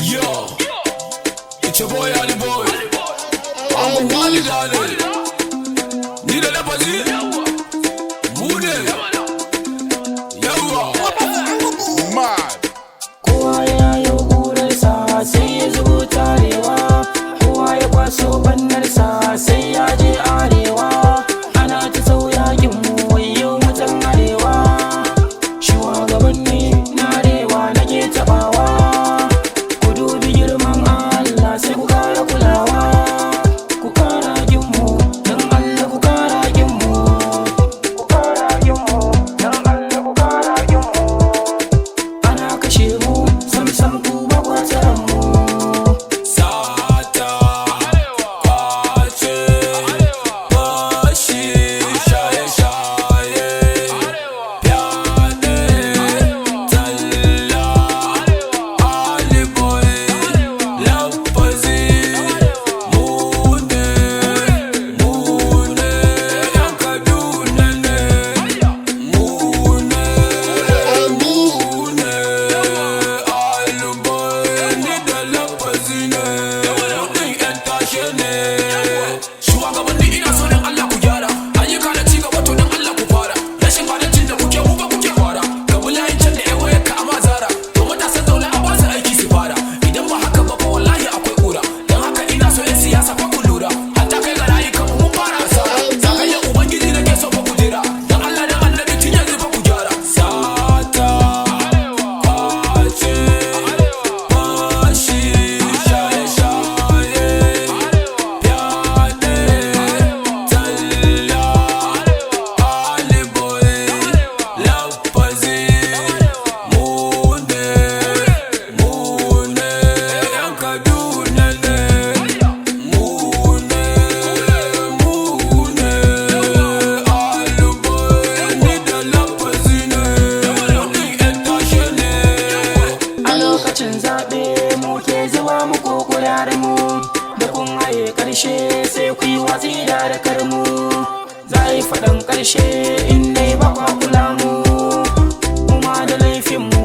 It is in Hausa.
Yo, it's your boy Ali Boy. I'm a Wally darling. Need a lapazi? Moody. Yawa. Mad. Kowa ya yi ƙurarsa sai ya zubo tarewa. Kowa ya kwaso bannarsa sai ya je arewa. Ana ta sauyakin mu wayo mutan arewa. Shugabanni na arewa nake taɓawa. Ku dubi girman Allah sai ku kara kulawa. Ku kara ginmu don Allah ku kara ginmu. Ku kara ginmu don Allah ku kara ginmu. Ana kashe mu sam ku ba kwataran mu. Sata, kwace, fashi, shaye-shaye, fyaɗe, talla, Ali Boy, lafazi, mune, yan Kaduna ne, mune, Ali Boy, ni da lafazi ne, kuɗin yan tashe ne. Shugabanni ina so don Allah ku gyara, ayyuka na ci gaba to don Allah ku fara. Rashin adalcin da kuke mu ba kuke fara. Ga bulayin can da wayar ka a mazara, to matasan zaune a basu aiki su fara. Idan ba haka ba fa wallahi akwai ƙura. Don haka ina so 'yan siyasa fa ku lura, hatta kai ga rayukan mu mun fara asara. Zakayen Ubangiji nake so fa ku jira, don Allah da Annabi tun yanzu fa ku gyara. Sata, kwace, fashi, shaye-shaye, fyaɗe, talla, Ali Boy, lafazi, mune, yan Kaduna ne, mune, Ali Boy, ni da lafazi ne, kuɗin yan tashe ne. A lokacin zaɓe mu ke zuwa muku kurar mu. Da kun haye ƙarshe sai ku yi watsi da harkar mu. Za yi faɗan ƙarshe in dai ba kwa kula mu. Mu ma da laifin mu